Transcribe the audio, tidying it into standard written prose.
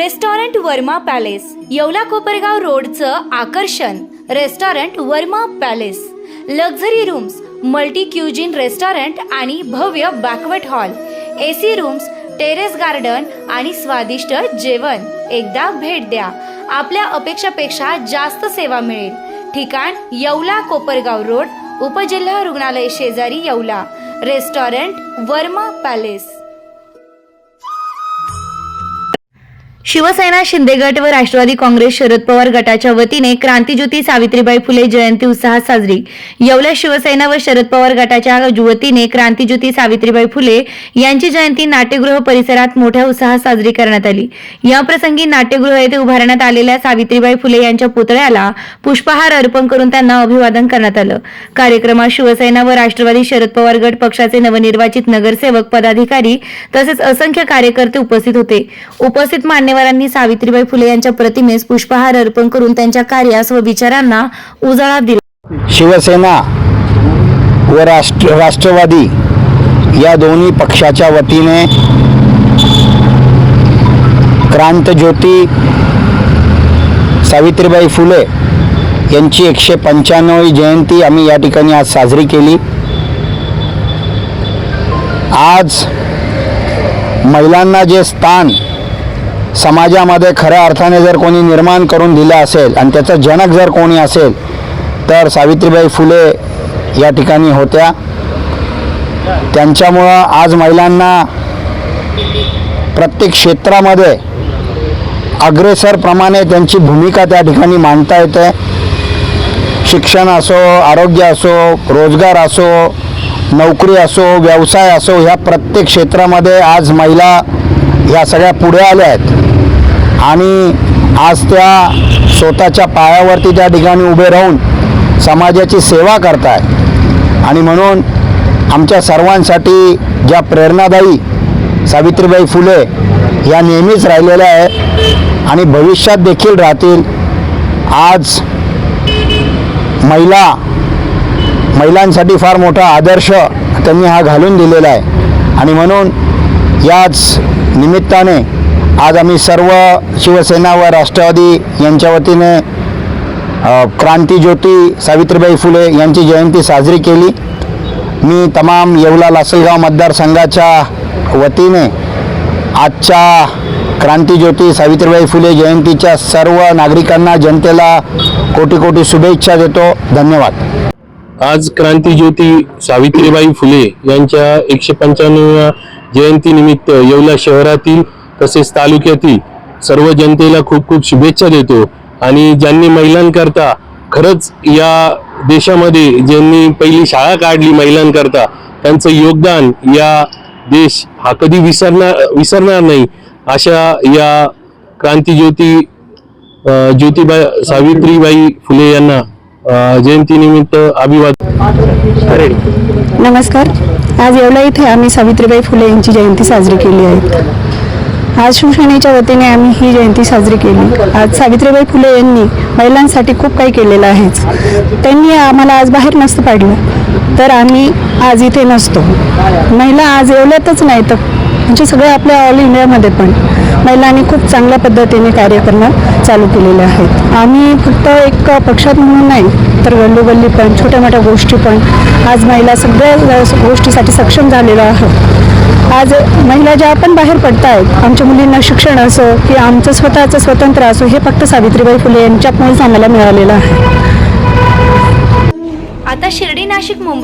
Restaurant Varma palace, Yeola Kopargaon रोडचं आकर्षण restaurant Varma palace. Luxury rooms, multi cuisine restaurant आणि भव्य banquet hall, AC rooms, terrace garden आणि स्वादिष्ट जेवण. एकदा भेट द्या. आपल्या अपेक्षापेक्षा जास्त सेवा मिळेल. ठिकाण येवला कोपरगाव रोड, उपजिल्हा रुग्णालय शेजारी येवला. Restaurant Varma palace. शिवसेना शिंदे गट व राष्ट्रवादी काँग्रेस शरद पवार गटाच्या वतीने क्रांतीज्योती सावित्रीबाई फुले जयंती उत्साहात साजरी. येवला शिवसेना व शरद पवार गटाच्या वतीने क्रांतीज्योती सावित्रीबाई फुले यांची जयंती नाट्यगृह परिसरात मोठ्या उत्साहात साजरी करण्यात आली. या प्रसंगी नाट्यगृह येथे उभारण्यात आलेल्या सावित्रीबाई फुले यांच्या पुतळ्याला पुष्पहार अर्पण करून त्यांना अभिवादन करण्यात आलं. कार्यक्रमात शिवसेना व राष्ट्रवादी शरद पवार गट पक्षाचे नवनिर्वाचित नगरसेवक, पदाधिकारी तसेच असंख्य कार्यकर्ते उपस्थित होते. उपस्थित मान्यवरांनी सावित्रीबाई फुले यांच्या प्रतिमेस पुष्पहार अर्पण करून त्यांच्या कार्यास व विचारांना उजाळा दिला. शिवसेना व राष्ट्रवादी या दोन्ही पक्षाच्या वतीने क्रांतज्योती सावित्रीबाई फुले यांची 195वी जयंती आम्ही या ठिकाणी आज साजरी केली. आज महिलांना जे स्थान समाजामध्ये खऱ्या अर्थाने जर कोणी निर्माण करून दिलं असेल आणि त्याचा जनक जर कोणी असेल तर सावित्रीबाई फुले या ठिकाणी होत्या. त्यांच्यामुळं आज महिलांना प्रत्येक क्षेत्रामध्ये अग्रेसरप्रमाणे त्यांची भूमिका त्या ठिकाणी मांडता येते. शिक्षण असो, आरोग्य असो, रोजगार असो, नोकरी असो, व्यवसाय असो, ह्या प्रत्येक क्षेत्रामध्ये आज महिला ह्या सगळ्या पुढे आल्या आहेत आणि आज त्या स्वतःच्या पायावरती त्या ठिकाणी उभे राहून समाजाची सेवा करताय. आणि म्हणून आमच्या सर्वांसाठी ज्या प्रेरणादायी सावित्रीबाई फुले या नेहमीच राहिलेल्या आहेत आणि भविष्यात देखील राहतील. आज महिलांसाठी फार मोठा आदर्श त्यांनी हा घालून दिलेला आहे आणि म्हणून याच निमित्ताने आज आम्ही सर्व शिवसेना व राष्ट्रवादी यांच्या वतीने क्रांतीज्योती सावित्रीबाई फुले यांची जयंती साजरी केली. मी तमाम येवला लासलगाव मतदारसंघाच्या वतीने आजच्या क्रांतीज्योती सावित्रीबाई फुले जयंतीच्या सर्व नागरिकांना, जनतेला कोटी कोटी शुभेच्छा देतो. धन्यवाद. आज क्रांतीज्योती सावित्रीबाई फुले यांच्या 195व्या जयंतीनिमित्त येवला शहरातील तसेच तालुक्यातील सर्व जनतेला खूप खूप शुभेच्छा देतो. आणि ज्यांनी महिलांकरता खरंच या देशामध्ये ज्यांनी पहिली शाळा काढली महिलांकरता, त्यांचं योगदान या देश हा कधी विसरणार नाही. अशा या क्रांतीज्योती सावित्रीबाई फुले यांना जयंतीनिमित्त अभिवादन. नमस्कार. आज येवला इथे आम्ही सावित्रीबाई फुले यांची जयंती साजरी केली आहे. आज शिवसेनेच्या वतीने आम्ही ही जयंती साजरी केली. आज सावित्रीबाई फुले यांनी महिलांसाठी खूप काही केलेलं आहेच. त्यांनी आम्हाला आज बाहेर नसतं पाडलं तर आम्ही आज इथे नसतो. महिला आज येवल्यातच नाही तर म्हणजे सगळ्या आपल्या ऑल इंडियामध्ये पण महिलांनी खूप चांगल्या पद्धतीने कार्य करणं चालू केलेले आहेत. आम्ही फक्त एक पक्षात म्हणून नाही तर गल्लोगल्ली पण छोट्या मोठ्या गोष्टी पण आज महिला सगळ्या गोष्टीसाठी सक्षम झालेल्या आहोत. आज महिला ज्या आपण बाहेर पडत आहेत, आमच्या मुलींना शिक्षण असो की आमचं स्वतःचं स्वतंत्र असो, हे फक्त सावित्रीबाई फुले यांच्यामुळेच आम्हाला मिळालेलं आहे. आता शिर्डी, नाशिक, मुंबई